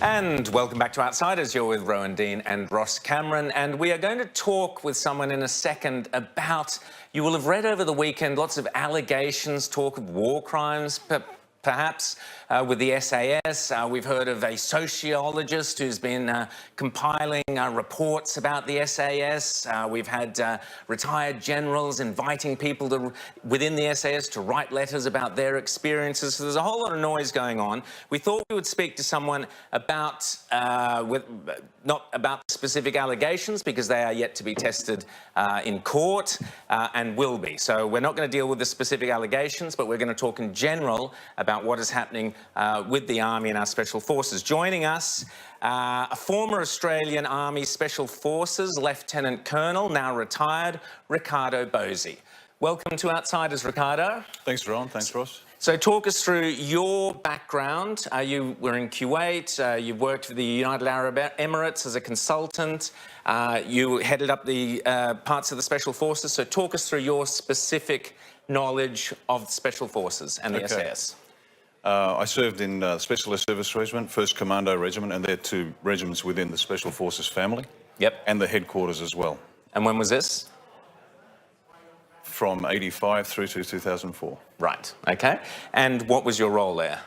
And welcome back to Outsiders. You're with Rowan Dean and Ross Cameron, and we are going to talk with someone in a second about, you will have read over the weekend, lots of allegations, talk of war crimes, perhaps, with the SAS. We've heard of a sociologist who's been compiling reports about the SAS. We've had retired generals inviting people within the SAS to write letters about their experiences. So there's a whole lot of noise going on. We thought we would speak to someone about, not about specific allegations, because they are yet to be tested in court and will be. So we're not going to deal with the specific allegations, but we're going to talk in general about what is happening with the Army and our Special Forces. Joining us, a former Australian Army Special Forces Lieutenant Colonel, now retired, Riccardo Bosi. Welcome to Outsiders, Riccardo. Thanks, Ron. Thanks, Ross. So talk us through your background. You were in Kuwait, you've worked for the United Arab Emirates as a consultant, you headed up the parts of the Special Forces. So talk us through your specific knowledge of the Special Forces and the SAS. I served in the Specialist Service Regiment, 1st Commando Regiment, and they're two regiments within the Special Forces family. Yep. And the headquarters as well. And when was this? From 85 through to 2004. Right, okay. And what was your role there?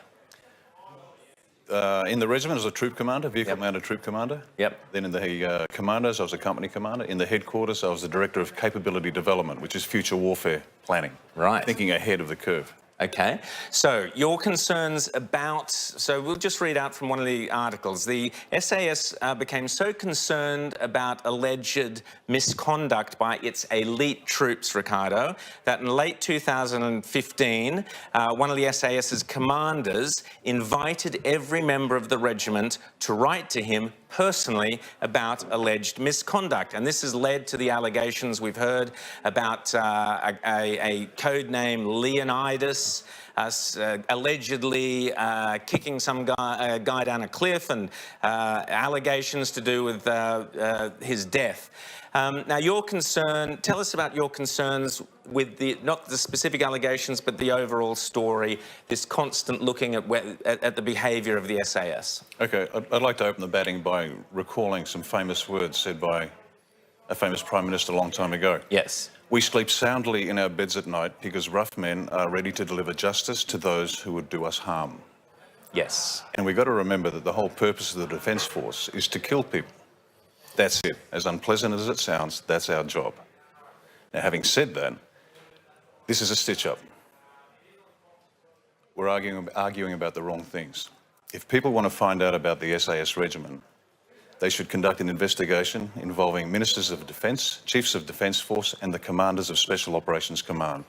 In the regiment, I was a troop commander, vehicle commander, troop commander. Yep. Then in the commandos, I was a company commander. In the headquarters, I was the director of capability development, which is future warfare planning. Right. Thinking ahead of the curve. Okay, so your concerns about, so we'll just read out from one of the articles. The SAS became so concerned about alleged misconduct by its elite troops, Riccardo, that in late 2015, one of the SAS's commanders invited every member of the regiment to write to him personally about alleged misconduct. And this has led to the allegations we've heard about a code name Leonidas allegedly kicking some guy down a cliff, and allegations to do with his death. Now, your concern, tell us about your concerns with not the specific allegations, but the overall story, this constant looking at the behaviour of the SAS. Okay, I'd like to open the batting by recalling some famous words said by a famous Prime Minister a long time ago. Yes. We sleep soundly in our beds at night because rough men are ready to deliver justice to those who would do us harm. Yes. And we've got to remember that the whole purpose of the Defence Force is to kill people. That's it. As unpleasant as it sounds, that's our job. Now, having said that, this is a stitch-up. We're arguing about the wrong things. If people want to find out about the SAS regiment, they should conduct an investigation involving Ministers of Defence, Chiefs of Defence Force, and the Commanders of Special Operations Command.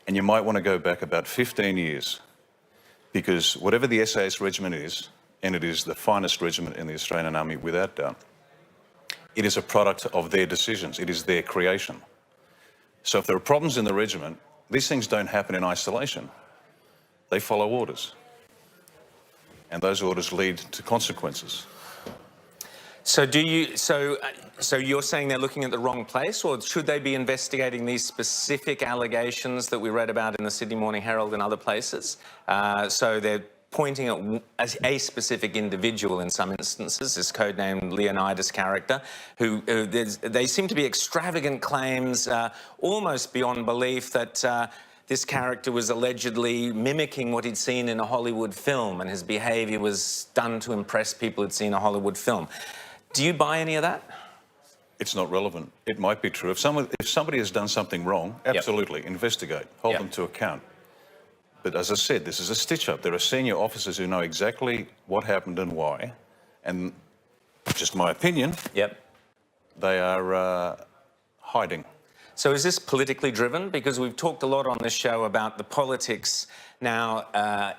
And you might want to go back about 15 years, because whatever the SAS regiment is, and it is the finest regiment in the Australian Army without doubt, it is a product of their decisions. It is their creation. So if there are problems in the regiment, these things don't happen in isolation. They follow orders. And those orders lead to consequences. So so you're saying they're looking at the wrong place, or should they be investigating these specific allegations that we read about in the Sydney Morning Herald and other places? So they're pointing at a specific individual in some instances, this codenamed Leonidas character, who they seem to be extravagant claims, almost beyond belief, that this character was allegedly mimicking what he'd seen in a Hollywood film, and his behaviour was done to impress people who'd seen a Hollywood film. Do you buy any of that? It's not relevant. It might be true. If somebody has done something wrong, absolutely, investigate, hold them to account. But as I said, this is a stitch-up. There are senior officers who know exactly what happened and why, and just my opinion, they are hiding. So is this politically driven? Because we've talked a lot on this show about the politics now,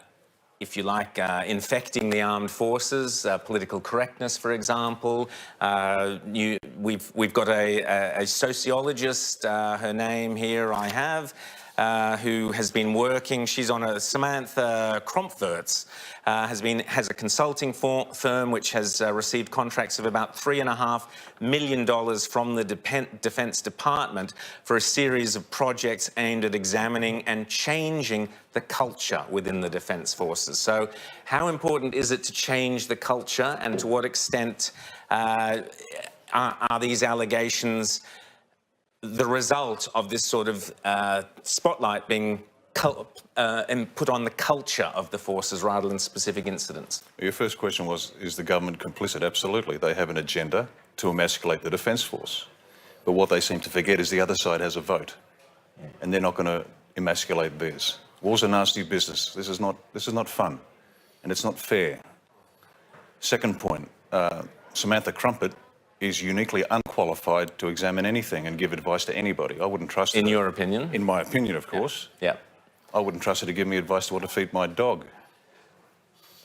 if you like, infecting the armed forces, political correctness, for example. We've got a sociologist, her name here I have, who has been working. She's on a Samantha Kromfurt's, has a consulting firm which has received contracts of about $3.5 million from the Defence Department for a series of projects aimed at examining and changing the culture within the Defence Forces. So how important is it to change the culture, and to what extent are these allegations the result of this sort of spotlight being put on the culture of the forces rather than specific incidents? Your first question was, is the government complicit? Absolutely. They have an agenda to emasculate the Defence Force. But what they seem to forget is the other side has a vote, and they're not going to emasculate theirs. War's a nasty business. This is not fun, and it's not fair. Second point, Samantha Crumpet is uniquely unqualified to examine anything and give advice to anybody. I wouldn't trust her. In your opinion? In my opinion, of course. Yeah. I wouldn't trust her to give me advice to what to feed my dog.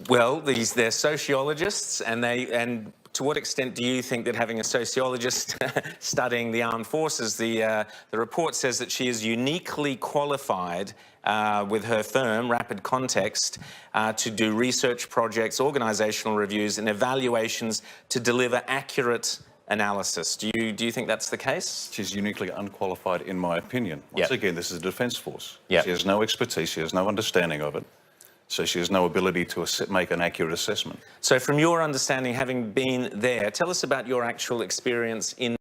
Well, they're sociologists, and to what extent do you think that having a sociologist studying the armed forces, the report says that she is uniquely qualified with her firm, Rapid Context, to do research projects, organisational reviews and evaluations to deliver accurate analysis. Do you think that's the case? She's uniquely unqualified, in my opinion. Once again, this is a Defence Force. Yep. She has no expertise, she has no understanding of it, so she has no ability to make an accurate assessment. So from your understanding, having been there, tell us about your actual experience in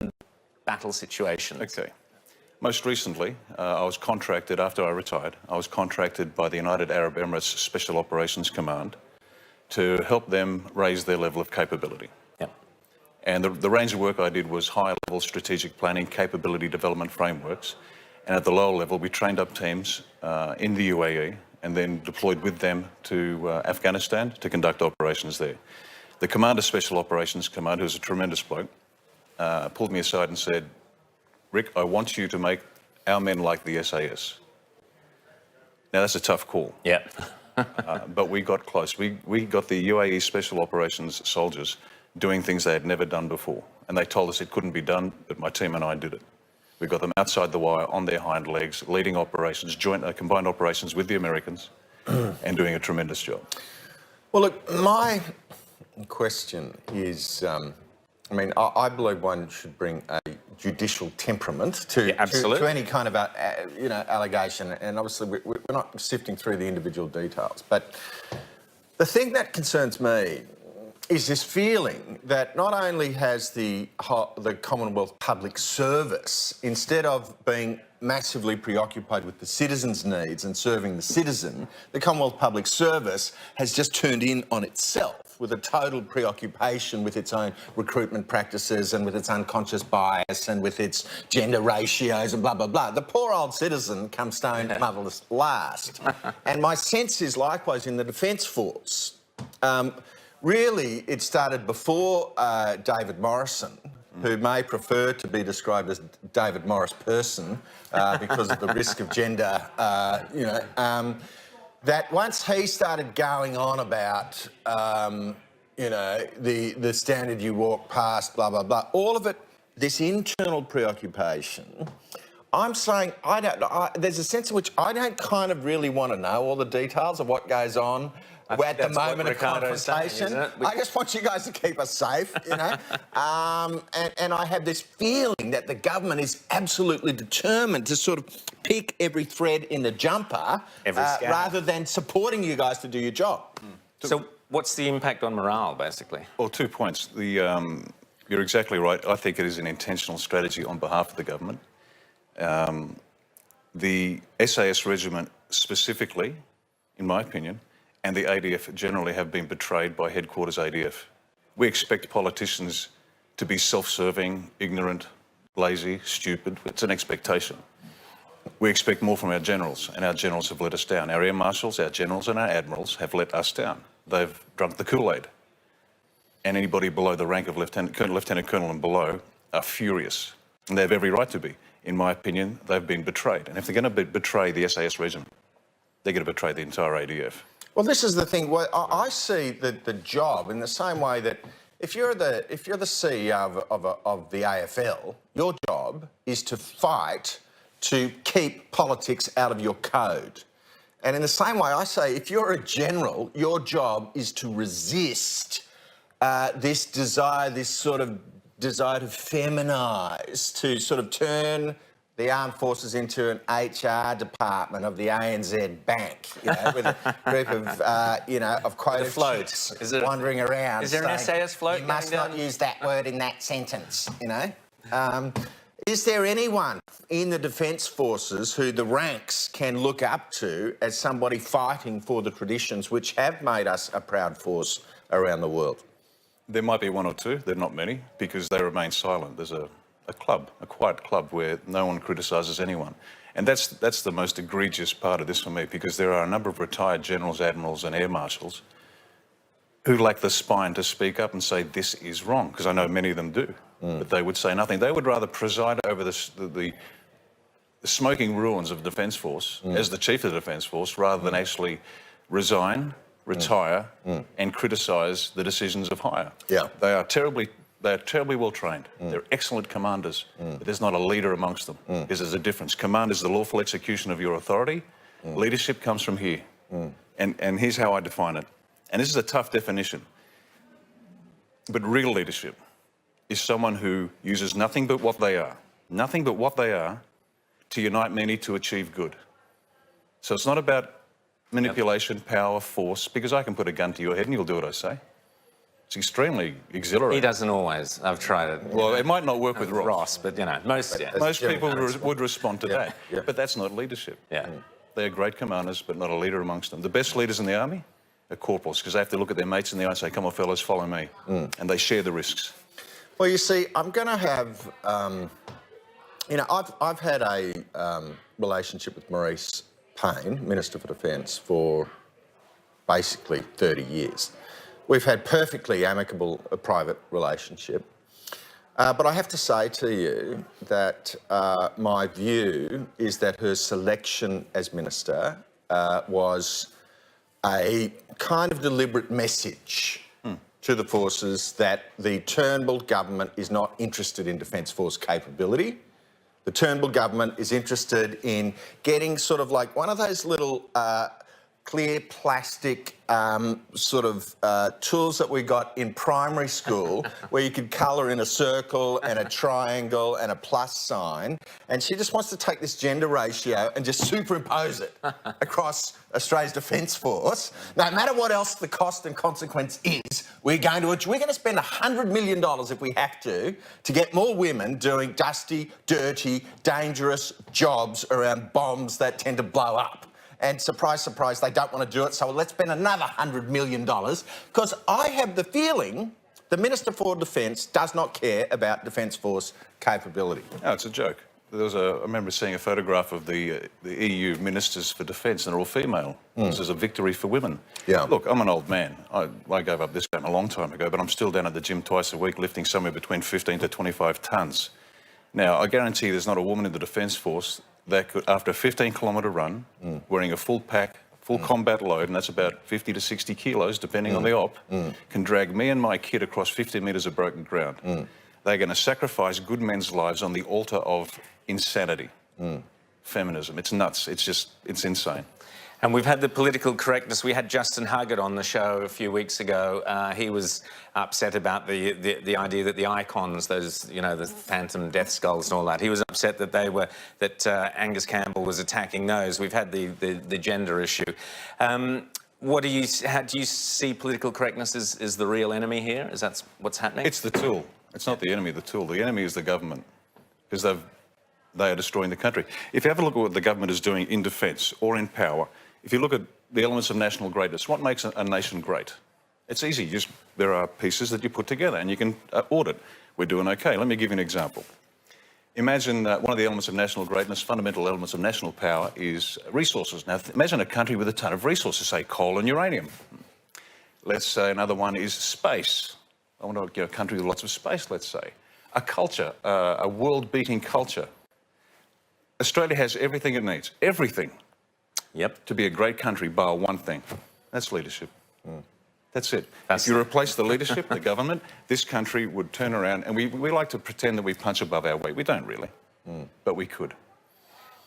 battle situations. Okay. Most recently, I was contracted, after I retired, I was contracted by the United Arab Emirates Special Operations Command to help them raise their level of capability. Yep. And the range of work I did was high-level strategic planning, capability development frameworks, and at the lower level we trained up teams in the UAE and then deployed with them to Afghanistan to conduct operations there. The Commander Special Operations Command, who's a tremendous bloke, pulled me aside and said, "Rick, I want you to make our men like the SAS." Now, that's a tough call. Yeah. But we got close. We got the UAE Special Operations soldiers doing things they had never done before. And they told us it couldn't be done, but my team and I did it. We got them outside the wire, on their hind legs, leading operations, combined operations with the Americans, and doing a tremendous job. Well, look, my question is, I mean, I believe one should bring a judicial temperament to any kind of allegation, and obviously we're not sifting through the individual details. But the thing that concerns me is this feeling that not only has the Commonwealth Public Service, instead of being massively preoccupied with the citizens' needs and serving the citizen, the Commonwealth Public Service has just turned in on itself with a total preoccupation with its own recruitment practices and with its unconscious bias and with its gender ratios and blah, blah, blah. The poor old citizen comes stone motherless last. And my sense is likewise in the Defence Force. Really, it started before David Morrison, who may prefer to be described as David Morris person because of the risk of gender, that once he started going on about, the standard you walk past, blah, blah, blah, all of it, this internal preoccupation, I'm saying there's a sense in which I don't kind of really want to know all the details of what goes on at the moment of confrontation. I just want you guys to keep us safe, and I have this feeling that the government is absolutely determined to sort of pick every thread in the jumper rather than supporting you guys to do your job. So what's the impact on morale, basically? Well, 2 points. You're exactly right. I think it is an intentional strategy on behalf of the government. The SAS regiment specifically, in my opinion, and the ADF generally have been betrayed by headquarters ADF. We expect politicians to be self-serving, ignorant, lazy, stupid. It's an expectation. We expect more from our generals, and our generals have let us down. Our air marshals, our generals and our admirals have let us down. They've drunk the Kool-Aid. And anybody below the rank of lieutenant colonel and below are furious. And they have every right to be. In my opinion, they've been betrayed. And if they're going to betray the SAS regiment, they're going to betray the entire ADF. Well, this is the thing. I see the job in the same way that if you're the CEO of the AFL, your job is to fight to keep politics out of your code. And in the same way, I say, if you're a general, your job is to resist this sort of desire to feminise, to sort of turn the armed forces into an HR department of the ANZ Bank, with a group of, of quota floats wandering around. Is there an SAS float? You must not use that word in that sentence, Is there anyone in the Defence Forces who the ranks can look up to as somebody fighting for the traditions which have made us a proud force around the world? There might be one or two. They're not many because they remain silent. There's a club, a quiet club where no one criticises anyone. And that's the most egregious part of this for me, because there are a number of retired generals, admirals and air marshals who lack the spine to speak up and say this is wrong, because I know many of them do, but they would say nothing. They would rather preside over the smoking ruins of the Defence Force as the Chief of the Defence Force rather than actually resign, retire and criticise the decisions of hire. Yeah. They are terribly well trained. They're excellent commanders, but there's not a leader amongst them, because there's a difference. Command is the lawful execution of your authority. Leadership comes from here. And here's how I define it. And this is a tough definition. But real leadership is someone who uses nothing but what they are, to unite many to achieve good. So it's not about manipulation, power, force, because I can put a gun to your head and you'll do what I say. It's extremely exhilarating. He doesn't always. I've tried it. Well, it might not work with Ross. But, most people would respond to that. Yeah. But that's not leadership. Yeah. They're great commanders, but not a leader amongst them. The best leaders in the army are corporals, because they have to look at their mates in the eye and say, come on, fellas, follow me. And they share the risks. Well, you see, I'm going to have... I've had a relationship with Maurice Payne, Minister for Defence, for basically 30 years. We've had perfectly amicable private relationship. But I have to say to you that my view is that her selection as Minister was a kind of deliberate message to the forces that the Turnbull government is not interested in Defence Force capability. The Turnbull government is interested in getting sort of like one of those little clear plastic tools that we got in primary school where you could colour in a circle and a triangle and a plus sign, and she just wants to take this gender ratio and just superimpose it across Australia's Defence Force. No matter what else the cost and consequence is, we're going to spend $100 million if we have to get more women doing dusty, dirty, dangerous jobs around bombs that tend to blow up. And surprise, surprise, they don't want to do it, so let's spend another $100 million, because I have the feeling the Minister for Defence does not care about Defence Force capability. No, it's a joke. I remember seeing a photograph of the EU Ministers for Defence, and they're all female. This is a victory for women. Yeah. Look, I'm an old man. I gave up this game a long time ago, but I'm still down at the gym twice a week lifting somewhere between 15 to 25 tonnes. Now, I guarantee there's not a woman in the Defence Force that could, after a 15-kilometre run, wearing a full pack, full combat load, and that's about 50 to 60 kilos, depending on the op, can drag me and my kid across 50 metres of broken ground. They're going to sacrifice good men's lives on the altar of insanity, feminism. It's nuts. It's insane. And we've had the political correctness. We had Justin Huggett on the show a few weeks ago. He was upset about the idea that the icons, those, the phantom death skulls and all that, he was upset that Angus Campbell was attacking those. We've had the gender issue. How do you see political correctness as the real enemy here? Is that what's happening? It's the tool. It's not the enemy, the tool. The enemy is the government, because they are destroying the country. If you have a look at what the government is doing in defence or in power, if you look at the elements of national greatness, what makes a nation great? It's easy. There are pieces that you put together and you can audit. We're doing okay. Let me give you an example. Imagine one of the elements of national greatness, fundamental elements of national power, is resources. Now, imagine a country with a ton of resources, say coal and uranium. Let's say another one is space. I want to get a country with lots of space, let's say. A culture, a world-beating culture. Australia has everything it needs. Everything. Yep. To be a great country, bar one thing. That's leadership. That's it. If you replace the leadership, the government, this country would turn around, and we like to pretend that we punch above our weight. We don't really, but we could.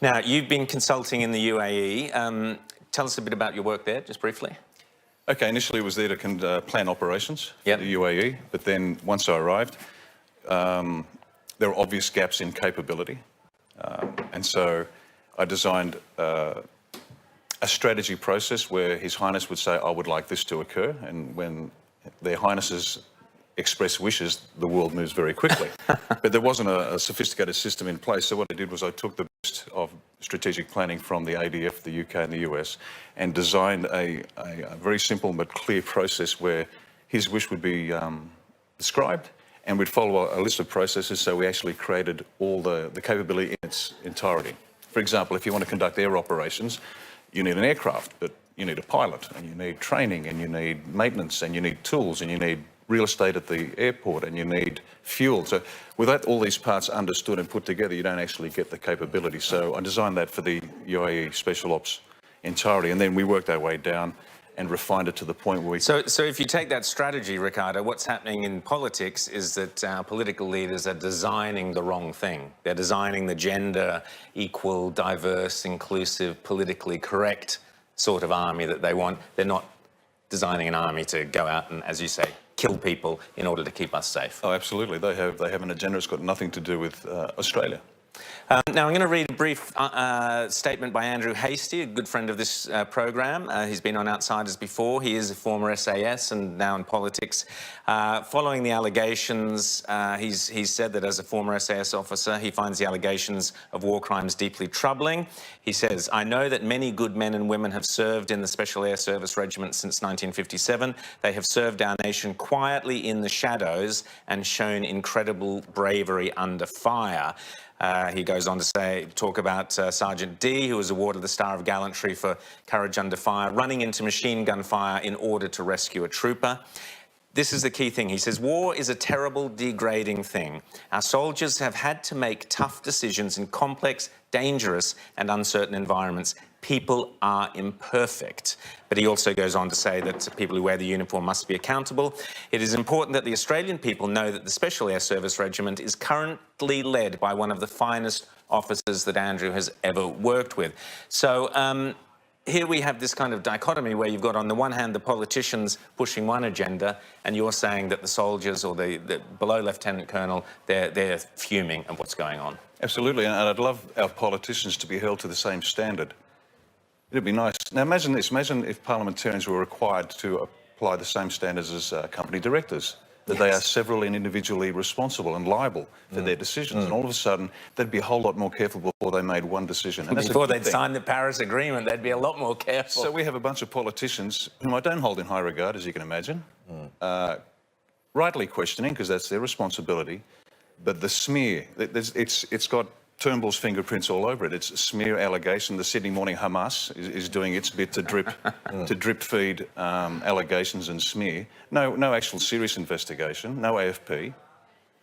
Now, you've been consulting in the UAE. Tell us a bit about your work there, just briefly. Okay, initially it was there to plan operations for the UAE, but then once I arrived, there were obvious gaps in capability. And so I designed a strategy process where His Highness would say, I would like this to occur. And when their Highnesses express wishes, the world moves very quickly. But there wasn't a sophisticated system in place. So what I did was I took the best of strategic planning from the ADF, the UK and the US, and designed a very simple but clear process where his wish would be described, and we'd follow a list of processes, so we actually created all the capability in its entirety. For example, if you want to conduct air operations, you need an aircraft, but you need a pilot, and you need training, and you need maintenance, and you need tools, and you need real estate at the airport, and you need fuel. So without all these parts understood and put together, you don't actually get the capability. So I designed that for the UAE Special Ops entirety, and then we worked our way down and refined it to the point where we... So if you take that strategy, Riccardo, what's happening in politics is that our political leaders are designing the wrong thing. They're designing the gender equal, diverse, inclusive, politically correct sort of army that they want. They're not designing an army to go out and, as you say, kill people in order to keep us safe. Oh, absolutely. They have an agenda that's got nothing to do with Australia. Now, I'm going to read a brief statement by Andrew Hastie, a good friend of this program. He's been on Outsiders before. He is a former SAS and now in politics. Following the allegations, he's said that as a former SAS officer, he finds the allegations of war crimes deeply troubling. He says, I know that many good men and women have served in the Special Air Service Regiment since 1957. They have served our nation quietly in the shadows and shown incredible bravery under fire. He goes on to talk about Sergeant D, who was awarded the Star of Gallantry for courage under fire, running into machine gun fire in order to rescue a trooper. This is the key thing. He says, war is a terrible, degrading thing. Our soldiers have had to make tough decisions in complex, dangerous and uncertain environments. People are imperfect. But he also goes on to say that people who wear the uniform must be accountable. It is important that the Australian people know that the Special Air Service Regiment is currently led by one of the finest officers that Andrew has ever worked with. So here we have this kind of dichotomy where you've got on the one hand the politicians pushing one agenda, and you're saying that the soldiers or the below Lieutenant Colonel, they're fuming at what's going on. Absolutely, and I'd love our politicians to be held to the same standard. It'd be nice. Now imagine this, imagine if parliamentarians were required to apply the same standards as company directors, that they are severally and individually responsible and liable for their decisions. And all of a sudden, they'd be a whole lot more careful before they made one decision. And before they'd sign the Paris Agreement, they'd be a lot more careful. So we have a bunch of politicians whom I don't hold in high regard, as you can imagine, rightly questioning, because that's their responsibility, but the smear, it's got Turnbull's fingerprints all over it. It's a smear allegation. The Sydney Morning Hamas is doing its bit to drip feed allegations and smear. No actual serious investigation, no AFP,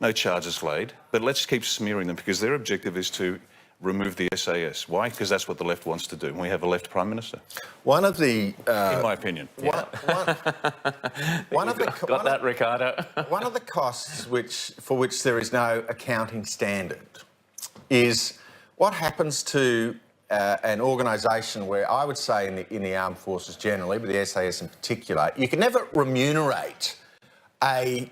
no charges laid, but let's keep smearing them because their objective is to remove the SAS. Why? Because that's what the left wants to do. And we have a left Prime Minister. One of the... in my opinion. One of the... Got that, Riccardo? One of the costs for which there is no accounting standard is what happens to an organisation where I would say in the armed forces generally, but the SAS in particular, you can never remunerate a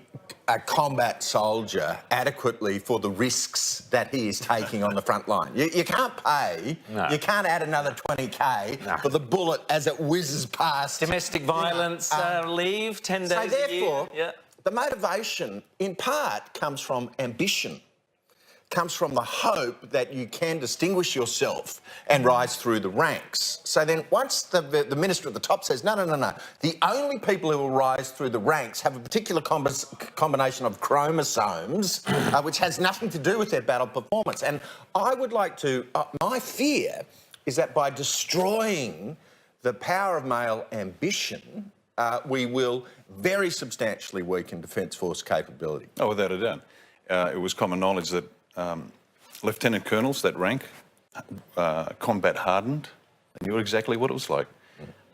combat soldier adequately for the risks that he is taking on the front line. You can't pay, you can't add another 20k for the bullet as it whizzes past. Domestic violence leave, 10 days a year. So therefore, the motivation in part comes from ambition, comes from the hope that you can distinguish yourself and rise through the ranks. So then once the minister at the top says, no, the only people who will rise through the ranks have a particular combination of chromosomes, which has nothing to do with their battle performance. And I would like to, my fear is that by destroying the power of male ambition, we will very substantially weaken Defence Force capability. Oh, without a doubt. It was common knowledge that lieutenant colonels, that rank, combat hardened, and knew exactly what it was like,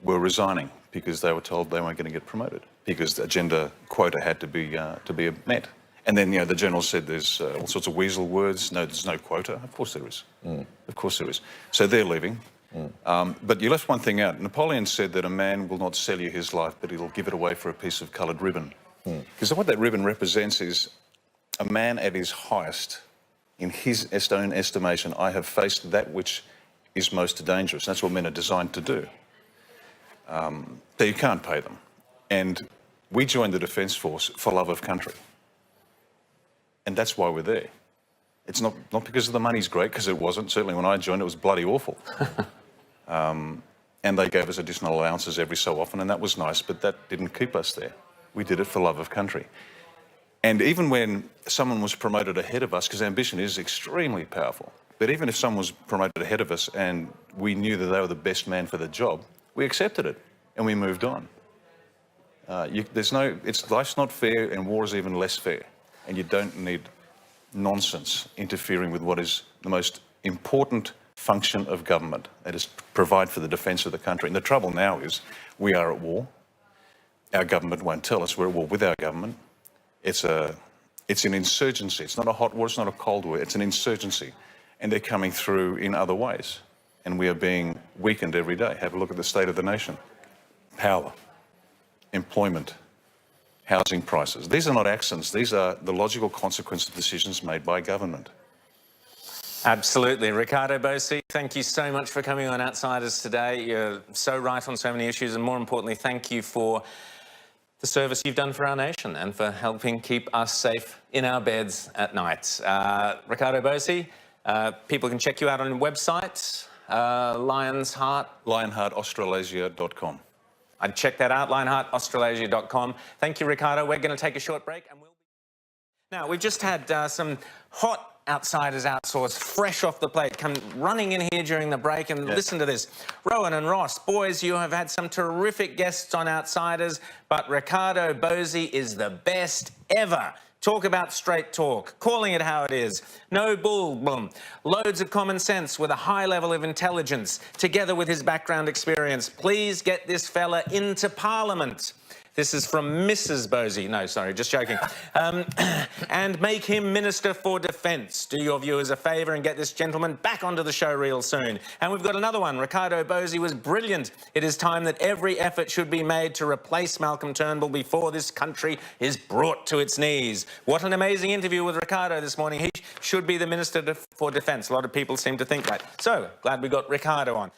were resigning because they were told they weren't going to get promoted because the gender quota had to be met. And then, the general said there's all sorts of weasel words. No, there's no quota. Of course there is. Of course there is. So they're leaving. But you left one thing out. Napoleon said that a man will not sell you his life, but he'll give it away for a piece of coloured ribbon. Because what that ribbon represents is a man at his highest. In his own estimation, I have faced that which is most dangerous. That's what men are designed to do. So you can't pay them. And we joined the Defence Force for love of country. And that's why we're there. It's not because the money's great, because it wasn't. Certainly when I joined, it was bloody awful. And they gave us additional allowances every so often, and that was nice, but that didn't keep us there. We did it for love of country. And even when someone was promoted ahead of us, because ambition is extremely powerful, but even if someone was promoted ahead of us and we knew that they were the best man for the job, we accepted it and we moved on. Life's not fair, and war is even less fair. And you don't need nonsense interfering with what is the most important function of government, that is provide for the defence of the country. And the trouble now is we are at war. Our government won't tell us we're at war with our government. It's an insurgency. It's not a hot war, it's not a cold war, it's an insurgency. And they're coming through in other ways. And we are being weakened every day. Have a look at the state of the nation. Power, employment, housing prices. These are not accidents. These are the logical consequence of decisions made by government. Absolutely. Riccardo Bosi, thank you so much for coming on Outsiders today. You're so right on so many issues, and more importantly, thank you for the service you've done for our nation and for helping keep us safe in our beds at night. Riccardo Bosi, people can check you out on your website, Lionheartaustralasia.com. I'd check that out, lionheartaustralasia.com. Thank you, Riccardo. We're going to take a short break, and now, we've just had some hot Outsiders Outsourced, fresh off the plate, come running in here during the break, and listen to this. Rowan and Ross, boys, you have had some terrific guests on Outsiders, but Riccardo Bosi is the best ever. Talk about straight talk, calling it how it is. No bull, boom. Loads of common sense with a high level of intelligence, together with his background experience. Please get this fella into Parliament. This is from Mrs. Bosi. No, sorry, just joking. And make him Minister for Defence. Do your viewers a favour and get this gentleman back onto the show real soon. And we've got another one. Riccardo Bosi was brilliant. It is time that every effort should be made to replace Malcolm Turnbull before this country is brought to its knees. What an amazing interview with Riccardo this morning. He should be the Minister for Defence. A lot of people seem to think that. So, glad we got Riccardo on.